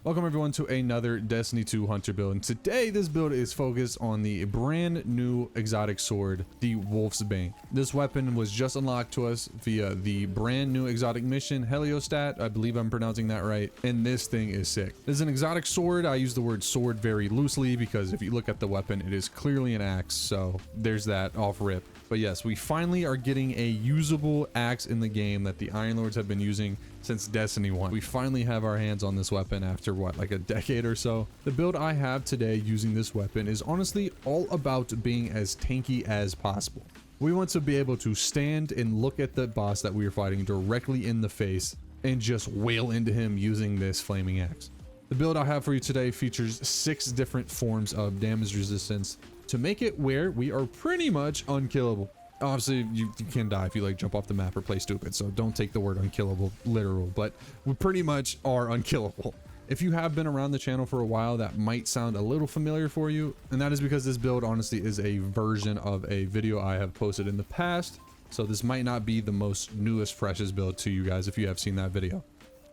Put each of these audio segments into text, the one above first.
Welcome everyone to another Destiny 2 Hunter build, and today this build is focused on the brand new exotic sword, the WOLFSBANE. This weapon was just unlocked to us via the brand new exotic mission, Heliostat. I believe I'm pronouncing that right, and this thing is sick. This is an exotic sword. I use the word sword very loosely because if you look at the weapon, it is clearly an axe, so there's that off rip. But yes, we finally are getting a usable axe in the game that the Iron Lords have been using since Destiny 1. We finally have our hands on this weapon after what, like a decade or so? The build I have today using this weapon is honestly all about being as tanky as possible. We want to be able to stand and look at the boss that we are fighting directly in the face and just wail into him using this flaming axe. The build I have for you today features 6 different forms of damage resistance to make it where we are pretty much unkillable. Obviously, you can die if you like jump off the map or play stupid, so don't take the word unkillable literal, but we pretty much are unkillable. If you have been around the channel for a while, that might sound a little familiar for you, and that is because this build honestly is a version of a video I have posted in the past, so this might not be the most newest, freshest build to you guys if you have seen that video.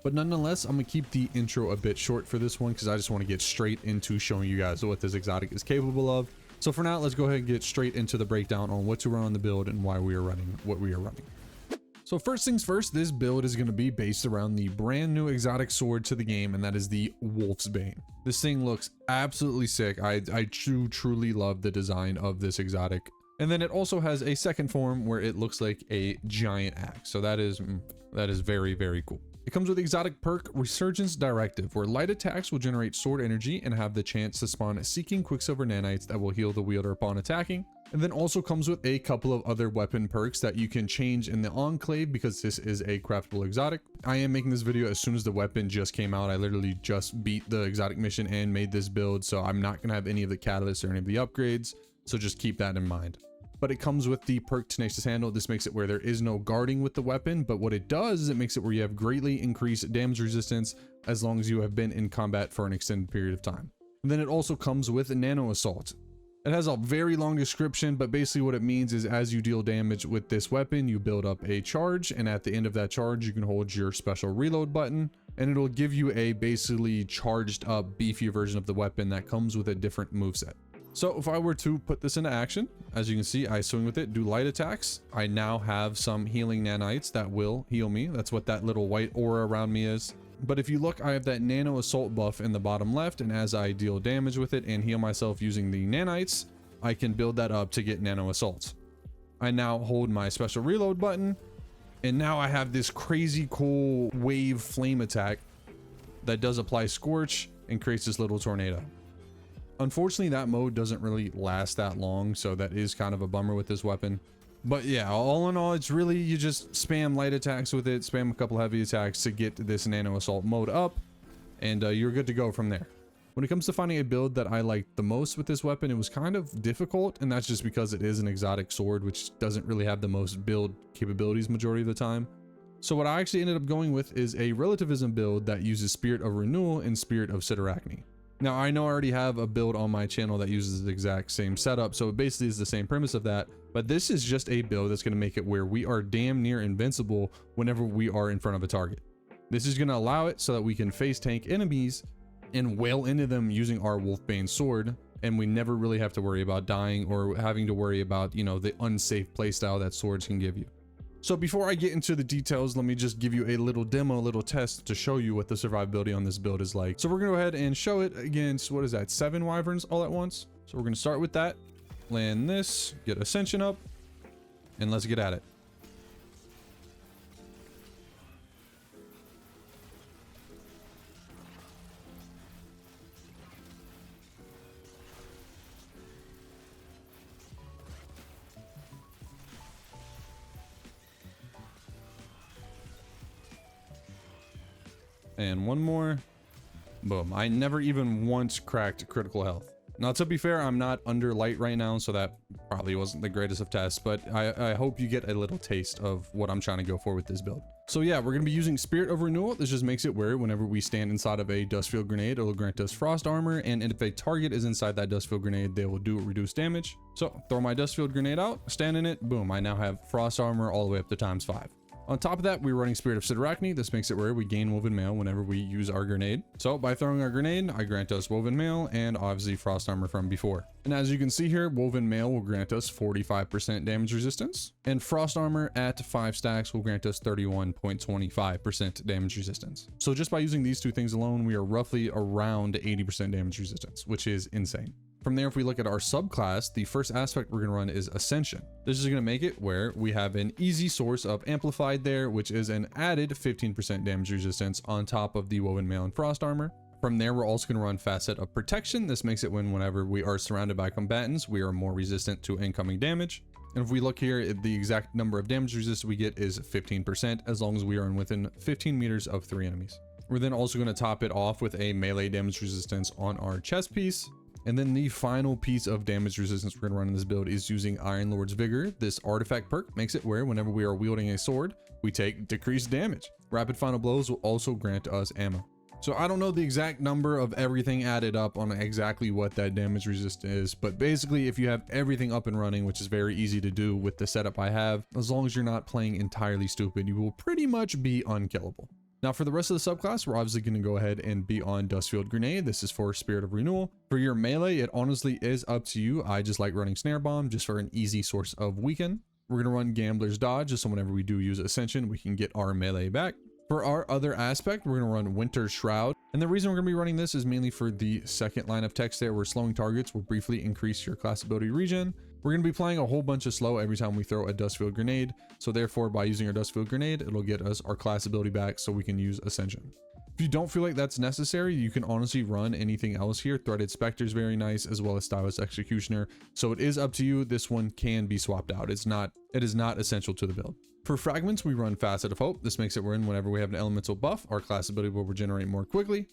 But nonetheless, I'm going to keep the intro a bit short for this one because I just want to get straight into showing you guys what this exotic is capable of. So for now, let's go ahead and get straight into the breakdown on what to run on the build and why we are running what we are running. So first things first, this build is going to be based around the brand new exotic sword to the game, and that is the WOLFSBANE. This thing looks absolutely sick. I truly love the design of this exotic. And then it also has a second form where it looks like a giant axe. So that is very, very cool. It comes with the exotic perk Resurgence Directive, where light attacks will generate sword energy and have the chance to spawn seeking quicksilver nanites that will heal the wielder upon attacking. And then also comes with a couple of other weapon perks that you can change in the Enclave because this is a craftable exotic. I am making this video as soon as the weapon just came out. I literally just beat the exotic mission and made this build, so I'm not going to have any of the catalysts or any of the upgrades, so just keep that in mind. But it comes with the perk Tenacious Handle. This makes it where there is no guarding with the weapon, but what it does is it makes it where you have greatly increased damage resistance as long as you have been in combat for an extended period of time. And then it also comes with Nano Assault. It has a very long description, but basically what it means is as you deal damage with this weapon, you build up a charge, and at the end of that charge, you can hold your special reload button, and it'll give you a basically charged up, beefier version of the weapon that comes with a different moveset. So if I were to put this into action, as you can see, I swing with it, do light attacks. I now have some healing nanites that will heal me. That's what that little white aura around me is. But if you look, I have that nano assault buff in the bottom left, and as I deal damage with it and heal myself using the nanites, I can build that up to get nano assaults. I now hold my special reload button, and now I have this crazy cool wave flame attack that does apply scorch and creates this little tornado. Unfortunately, that mode doesn't really last that long, so that is kind of a bummer with this weapon. But yeah, all in all, it's really, you just spam light attacks with it, spam a couple heavy attacks to get this nano assault mode up, and you're good to go from there. When it comes to finding a build that I liked the most with this weapon, it was kind of difficult, and that's just because it is an exotic sword, which doesn't really have the most build capabilities majority of the time. So what I actually ended up going with is a relativism build that uses Spirit of Renewal and Spirit of Siderachny. Now, I know I already have a build on my channel that uses the exact same setup, so it basically is the same premise of that, but this is just a build that's going to make it where we are damn near invincible whenever we are in front of a target. This is going to allow it so that we can face tank enemies and wail into them using our WOLFSBANE sword, and we never really have to worry about dying or having to worry about, you know, the unsafe playstyle that swords can give you. So before I get into the details, let me just give you a little demo, a little test to show you what the survivability on this build is like. So we're going to go ahead and show it against, what is that, 7 wyverns all at once. So we're going to start with that, land this, get Ascension up, and let's get at it. And one more. Boom. I never even once cracked critical health. Now, to be fair, I'm not under light right now, so that probably wasn't the greatest of tests, but I hope you get a little taste of what I'm trying to go for with this build. So yeah, we're going to be using Spirit of Renewal. This just makes it where whenever we stand inside of a Dustfield Grenade, it'll grant us Frost Armor, and if a target is inside that Dustfield Grenade, they will do reduced damage. So throw my Dustfield Grenade out, stand in it, boom, I now have Frost Armor all the way up to ×5. On top of that, we're running Spirit of Sidorakni. This makes it where we gain Woven Mail whenever we use our grenade. So by throwing our grenade, I grant us Woven Mail and obviously Frost Armor from before. And as you can see here, Woven Mail will grant us 45% damage resistance, and Frost Armor at 5 stacks will grant us 31.25% damage resistance. So just by using these two things alone, we are roughly around 80% damage resistance, which is insane. From there, if we look at our subclass, the first aspect we're going to run is Ascension. This is going to make it where we have an easy source of Amplified there, which is an added 15% damage resistance on top of the Woven Mail and Frost Armor. From there, we're also going to run Facet of Protection. This makes it whenever we are surrounded by combatants, we are more resistant to incoming damage. And if we look here, the exact number of damage resist we get is 15%, as long as we are within 15 meters of 3 enemies. We're then also going to top it off with a melee damage resistance on our chest piece. And then the final piece of damage resistance we're going to run in this build is using Iron Lord's Vigor. This artifact perk makes it where whenever we are wielding a sword, we take decreased damage. Rapid Final Blows will also grant us ammo. So I don't know the exact number of everything added up on exactly what that damage resist is, but basically if you have everything up and running, which is very easy to do with the setup I have, as long as you're not playing entirely stupid, you will pretty much be unkillable. Now for the rest of the subclass, we're obviously going to go ahead and be on Dustfield Grenade. This is for Spirit of Renewal. For your melee, it honestly is up to you. I just like running Snare Bomb just for an easy source of weaken. We're going to run Gambler's Dodge just so whenever we do use Ascension, we can get our melee back. For our other aspect, we're going to run Winter's Shroud. And the reason we're going to be running this is mainly for the second line of text there, where slowing targets will briefly increase your class ability regen. We're going to be playing a whole bunch of slow every time we throw a Dustfield Grenade. So therefore, by using our Dustfield Grenade, it'll get us our class ability back so we can use Ascension. If you don't feel like that's necessary, you can honestly run anything else here. Threaded Spectre is very nice, as well as Stylus Executioner. So it is up to you. This one can be swapped out. It is not essential to the build. For fragments, we run Facet of Hope. This makes it whenever we have an elemental buff, our class ability will regenerate more quickly.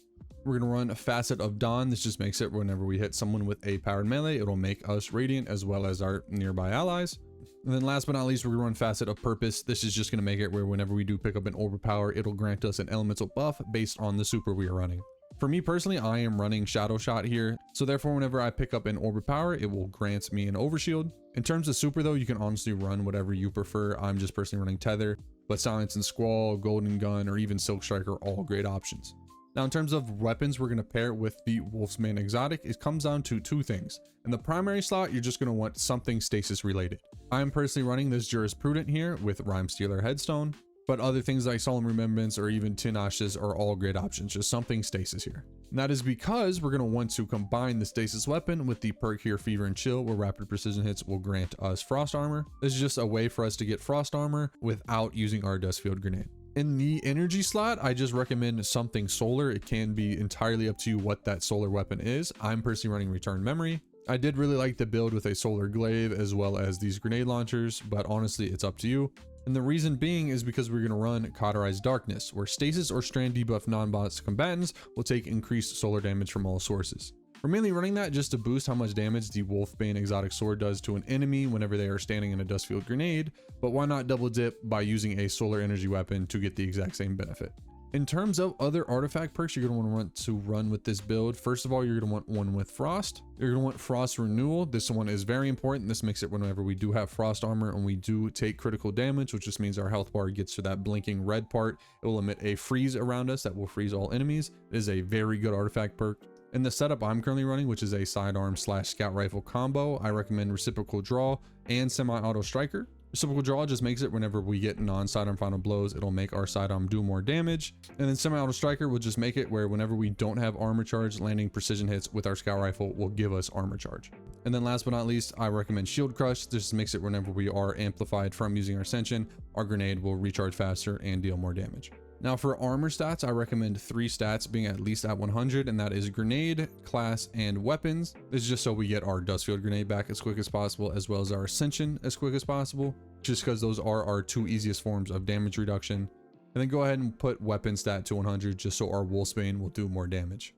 We're going to run a Facet of Dawn. This just makes it whenever we hit someone with a powered melee, it'll make us radiant as well as our nearby allies. And then last but not least, we're going to run Facet of Purpose. This is just going to make it where whenever we do pick up an orb of power, it'll grant us an elemental buff based on the super we are running. For me personally, I am running Shadow Shot here. So therefore, whenever I pick up an orb of power, it will grant me an overshield. In terms of super though, you can honestly run whatever you prefer. I'm just personally running Tether, but Silence and Squall, Golden Gun, or even Silk Strike are all great options. Now, in terms of weapons, we're going to pair it with the WOLFSBANE Exotic. It comes down to two things. In the primary slot, you're just going to want something stasis related. I'm personally running this Jurisprudent here with Rhyme Stealer Headstone, but other things like Solemn Remembrance or even Tin Ashes are all great options, just something stasis here. And that is because we're going to want to combine the stasis weapon with the perk here, Fever and Chill, where rapid precision hits will grant us Frost Armor. This is just a way for us to get Frost Armor without using our Dustfield Grenade. In the energy slot, I just recommend something solar. It can be entirely up to you what that solar weapon is. I'm personally running Return Memory. I did really like the build with a solar glaive as well as these grenade launchers, but honestly, it's up to you. And the reason being is because we're going to run Cauterized Darkness, where stasis or strand debuff non-boss combatants will take increased solar damage from all sources. We're mainly running that just to boost how much damage the WOLFSBANE Exotic Sword does to an enemy whenever they are standing in a Dustfield Grenade, but why not double dip by using a solar energy weapon to get the exact same benefit. In terms of other artifact perks you're going to want to run with this build, first of all, you're going to want one with Frost. You're going to want Frost Renewal. This one is very important. This makes it whenever we do have Frost Armor and we do take critical damage, which just means our health bar gets to that blinking red part. It will emit a freeze around us that will freeze all enemies. It is a very good artifact perk. In the setup I'm currently running, which is a sidearm / scout rifle combo, I recommend Reciprocal Draw and Semi-Auto Striker. Reciprocal Draw just makes it whenever we get non-sidearm final blows, it'll make our sidearm do more damage. And then Semi-Auto Striker will just make it where whenever we don't have armor charge, landing precision hits with our scout rifle will give us armor charge. And then last but not least, I recommend Shield Crush. This makes it whenever we are amplified from using our Ascension, our grenade will recharge faster and deal more damage. Now for armor stats, I recommend 3 stats being at least at 100, and that is grenade, class, and weapons. This is just so we get our Dustfield Grenade back as quick as possible, as well as our Ascension as quick as possible, just because those are our 2 easiest forms of damage reduction. And then go ahead and put weapon stat to 100 just so our WOLFSBANE will do more damage.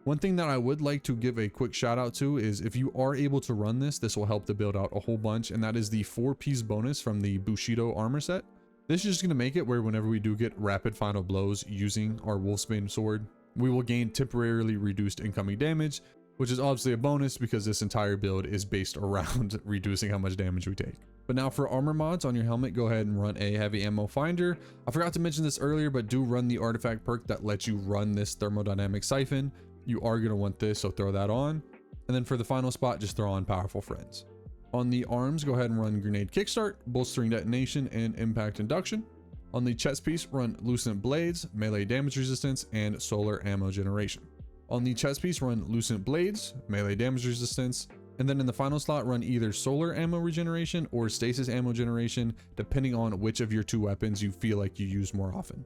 One thing that I would like to give a quick shout out to is if you are able to run this will help to build out a whole bunch, and that is the 4-piece bonus from the Bushido armor set. This is just going to make it where whenever we do get rapid final blows using our WOLFSBANE sword, we will gain temporarily reduced incoming damage, which is obviously a bonus because this entire build is based around reducing how much damage we take. But now for armor mods on your helmet, go ahead and run a heavy ammo finder. I forgot to mention this earlier, but do run the artifact perk that lets you run this thermodynamic siphon. You are going to want this, so throw that on. And then for the final spot, just throw on powerful friends. On the arms, go ahead and run grenade kickstart, bolstering detonation, and impact induction. On the chest piece, run Lucent Blades, melee damage resistance, and solar ammo generation. On the chest piece, run Lucent Blades, melee damage resistance, and then in the final slot, run either solar ammo regeneration or stasis ammo generation, depending on which of your two weapons you feel like you use more often.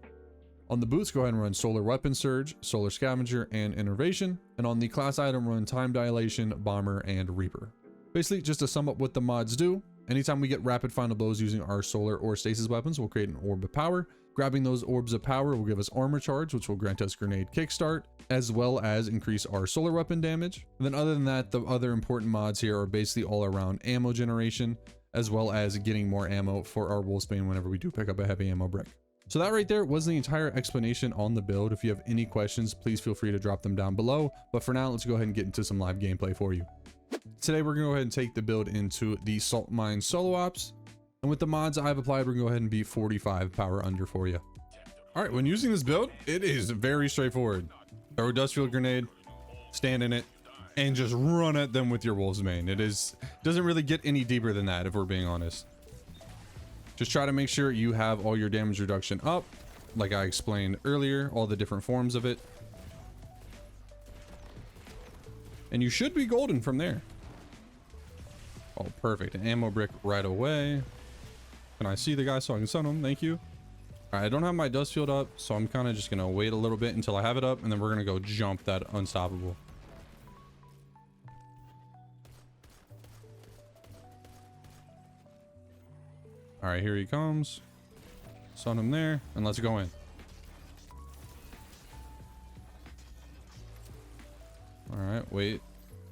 On the boots, go ahead and run solar weapon surge, solar scavenger, and innervation. And on the class item, run time dilation, bomber, and reaper. Basically, just to sum up what the mods do, anytime we get rapid final blows using our solar or stasis weapons, we'll create an orb of power. Grabbing those orbs of power will give us armor charge, which will grant us grenade kickstart, as well as increase our solar weapon damage. And then other than that, the other important mods here are basically all around ammo generation, as well as getting more ammo for our Wolfsbane whenever we do pick up a heavy ammo brick. So that right there was the entire explanation on the build. If you have any questions, please feel free to drop them down below. But for now, let's go ahead and get into some live gameplay for you. Today, we're going to go ahead and take the build into the Salt Mine Solo Ops. And with the mods I've applied, we're going to go ahead and beat 45 power under for you. All right, when using this build, it is very straightforward. Throw a dust field grenade, stand in it, and just run at them with your Wolfsbane. Doesn't really get any deeper than that, if we're being honest. Just try to make sure you have all your damage reduction up, like I explained earlier, all the different forms of it. And you should be golden from there. Oh, perfect. An ammo brick right away. Can I see the guy so I can stun him? Thank you. All right, I don't have my dust field up, so I'm kind of just going to wait a little bit until I have it up, and then we're going to go jump that unstoppable. All right, here he comes. Stun him there, and let's go in. All right, wait.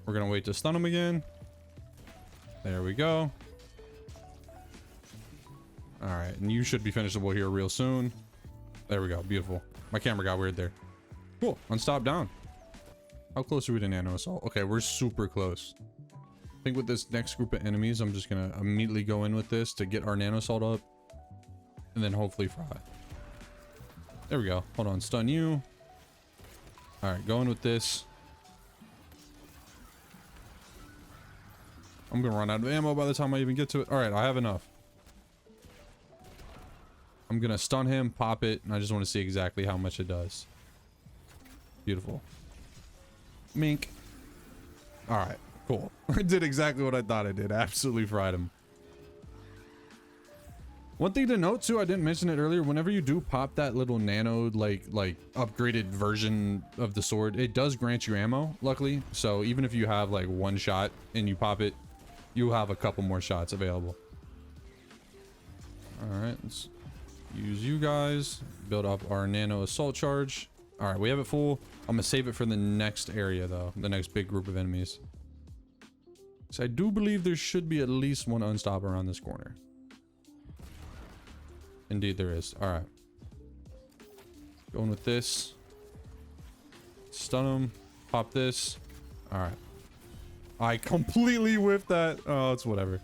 We're gonna wait to stun him again. There we go. All right, and you should be finishable here real soon. There we go, beautiful. My camera got weird there. Cool, unstop down. How close are we to nano assault? Okay, we're super close. I think with this next group of enemies, I'm just gonna immediately go in with this to get our nano assault up, and then hopefully fry. There we go. Hold on, stun you. All right, going with this. I'm gonna run out of ammo by the time I even get to it. All right, I have enough. I'm gonna stun him, pop it, and I just want to see exactly how much it does. Beautiful. Mink. All right, cool. I did exactly what I thought I did. Absolutely fried him. One thing to note too, I didn't mention it earlier, whenever you do pop that little nano like upgraded version of the sword, it does grant you ammo, luckily. So even if you have like one shot and you pop it, you have a couple more shots available. All right, let's use you guys, build up our nano assault charge. All right, we have it full. I'm gonna save it for the next area though, the next big group of enemies. So I do believe there should be at least one unstop around this corner. Indeed there is. All right, going with this. Stun him, pop this. All right, I completely whiffed that. Oh, it's whatever.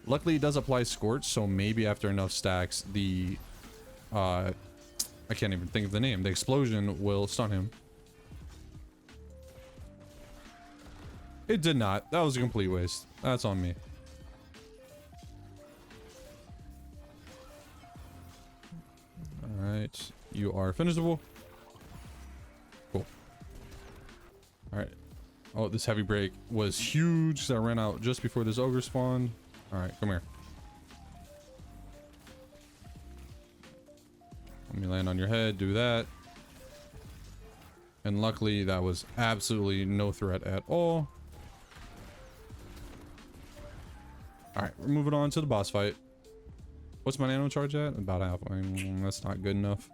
Luckily it does apply scorch, so maybe after enough stacks the I can't even think of the name, the explosion will stun him. It did not. That was a complete waste. That's on me. All right, you are finishable. Cool. All right. Oh, this heavy break was huge, so I ran out just before this ogre spawned. All right, come here. Let me land on your head, do that. And luckily that was absolutely no threat at all. All right, we're moving on to the boss fight. What's my nano charge at? About half. That's not good enough.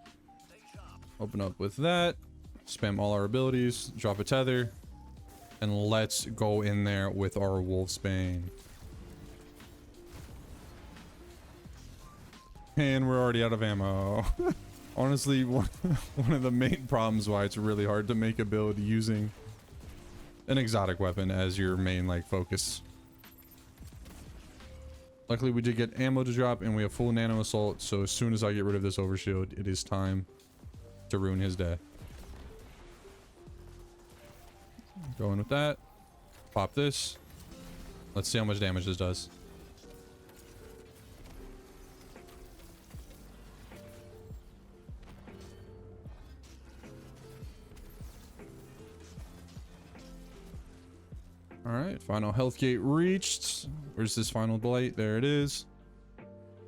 Open up with that. Spam all our abilities. Drop a tether. And let's go in there with our Wolfsbane. And we're already out of ammo. Honestly, one of the main problems why it's really hard to make a build using an exotic weapon as your main like focus. Luckily we did get ammo to drop and we have full nano assault, so as soon as I get rid of this overshield, it is time to ruin his day. Going with that. Pop this. Let's see how much damage this does. All right, final health gate reached. Where's this final blight? There it is.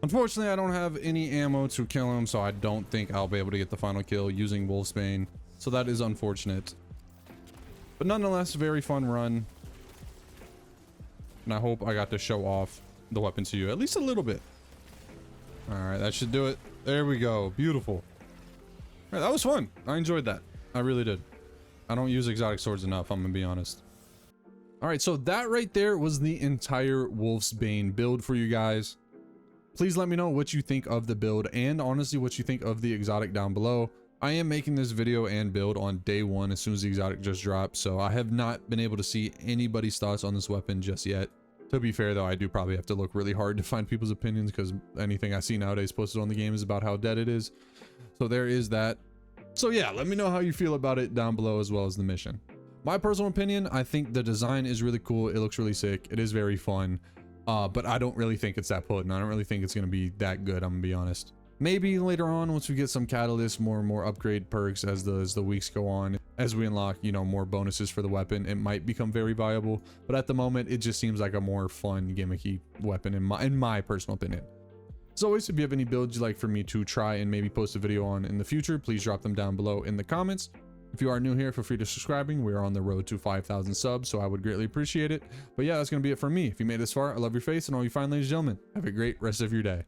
Unfortunately, I don't have any ammo to kill him, so I don't think I'll be able to get the final kill using WOLFSBANE. So that is unfortunate. But nonetheless, very fun run. And I hope I got to show off the weapon to you at least a little bit. All right, that should do it. There we go. Beautiful. All right, that was fun. I enjoyed that. I really did. I don't use exotic swords enough, I'm gonna be honest. All right, so that right there was the entire WOLFSBANE build for you guys. Please let me know what you think of the build and honestly what you think of the exotic down below. I am making this video and build on day one as soon as the exotic just dropped, so I have not been able to see anybody's thoughts on this weapon just yet. To be fair though, I do probably have to look really hard to find people's opinions because anything I see nowadays posted on the game is about how dead it is. So there is that. So yeah, let me know how you feel about it down below as well as the mission. My personal opinion, I think the design is really cool. It looks really sick. It is very fun. But I don't really think it's that potent. I don't really think it's going to be that good, I'm going to be honest. Maybe later on, once we get some catalysts, more and more upgrade perks as the weeks go on, as we unlock, you know, more bonuses for the weapon, it might become very viable. But at the moment, it just seems like a more fun, gimmicky weapon in my personal opinion. As always, if you have any builds you'd like for me to try and maybe post a video on in the future, please drop them down below in the comments. If you are new here, feel free to subscribing. We are on the road to 5,000 subs, so I would greatly appreciate it. But yeah, that's going to be it from me. If you made it this far, I love your face, and all you fine ladies and gentlemen, have a great rest of your day.